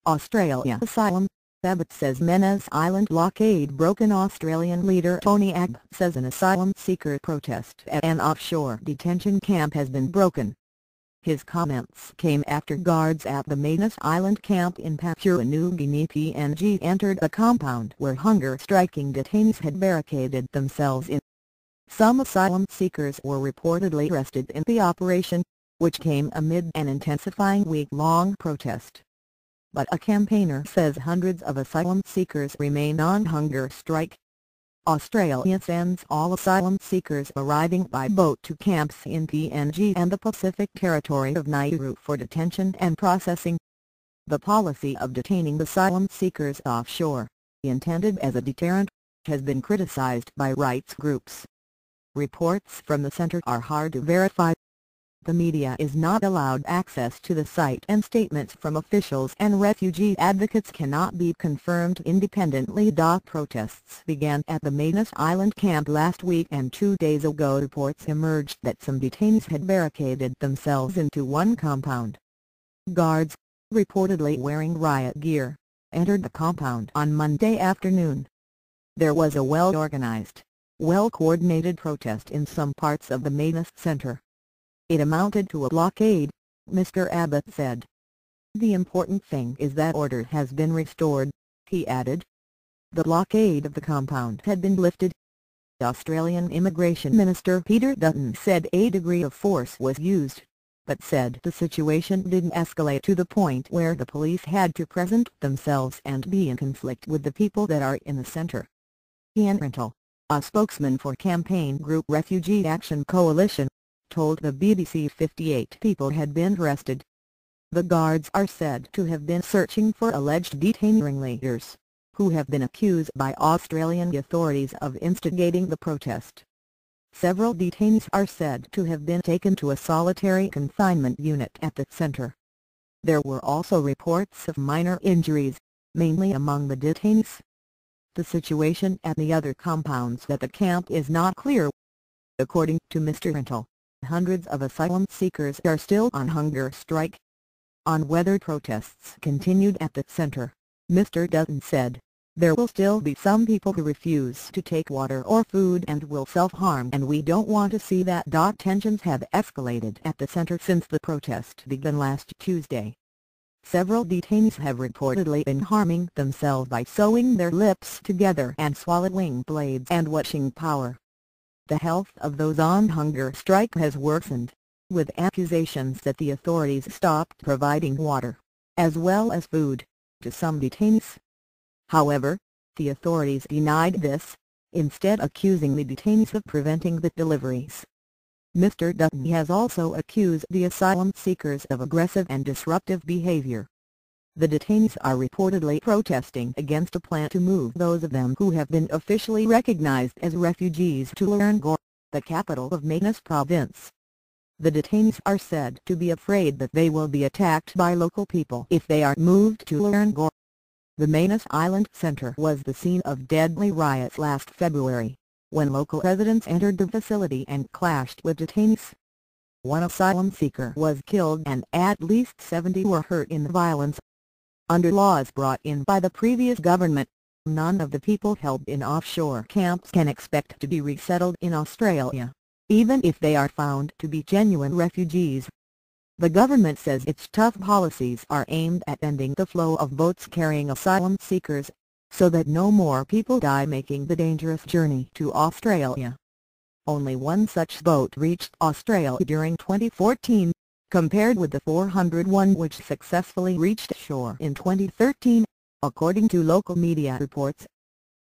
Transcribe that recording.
Australia asylum. Abbott says Manus Island blockade broken. Australian leader Tony Abbott says an asylum-seeker protest at an offshore detention camp has been broken. His comments came after guards at the Manus Island camp in Papua New Guinea (PNG) entered a compound where hunger-striking detainees had barricaded themselves in. Some asylum seekers were reportedly arrested in the operation, which came amid an intensifying week-long protest. But a campaigner says hundreds of asylum seekers remain on hunger strike. Australia sends all asylum seekers arriving by boat to camps in PNG and the Pacific territory of Nauru for detention and processing. The policy of detaining asylum seekers offshore, intended as a deterrent, has been criticized by rights groups. Reports from the center are hard to verify. The media is not allowed access to the site, and statements from officials and refugee advocates cannot be confirmed. Independently.Protests began at the Manus Island camp last week, and 2 days ago reports emerged that some detainees had barricaded themselves into one compound. Guards, reportedly wearing riot gear, entered the compound on Monday afternoon. There was a well-organized, well-coordinated protest in some parts of the Manus Center. It amounted to a blockade, Mr. Abbott said. The important thing is that order has been restored, he added. The blockade of the compound had been lifted. Australian Immigration Minister Peter Dutton said a degree of force was used, but said the situation didn't escalate to the point where the police had to present themselves and be in conflict with the people that are in the center. Ian Rental, a spokesman for campaign group Refugee Action Coalition, told the BBC 58 people had been arrested. The guards are said to have been searching for alleged detainee ringleaders, who have been accused by Australian authorities of instigating the protest. Several detainees are said to have been taken to a solitary confinement unit at the centre. There were also reports of minor injuries, mainly among the detainees. The situation at the other compounds at the camp is not clear. According to Mr. Rental, hundreds of asylum seekers are still on hunger strike. On whether protests continued at the center, Mr. Dutton said, "There will still be some people who refuse to take water or food and will self-harm, and we don't want to see that." Tensions have escalated at the center since the protest began last Tuesday. Several detainees have reportedly been harming themselves by sewing their lips together and swallowing blades and washing powder. The health of those on hunger strike has worsened, with accusations that the authorities stopped providing water, as well as food, to some detainees. However, the authorities denied this, instead accusing the detainees of preventing the deliveries. Mr. Dutton has also accused the asylum seekers of aggressive and disruptive behavior. The detainees are reportedly protesting against a plan to move those of them who have been officially recognized as refugees to Nauru, the capital of Manus Province. The detainees are said to be afraid that they will be attacked by local people if they are moved to Nauru. The Manus Island Center was the scene of deadly riots last February, when local residents entered the facility and clashed with detainees. One asylum seeker was killed and at least 70 were hurt in the violence. Under laws brought in by the previous government, none of the people held in offshore camps can expect to be resettled in Australia, even if they are found to be genuine refugees. The government says its tough policies are aimed at ending the flow of boats carrying asylum seekers, so that no more people die making the dangerous journey to Australia. Only one such boat reached Australia during 2014, compared with the 401 which successfully reached shore in 2013, according to local media reports.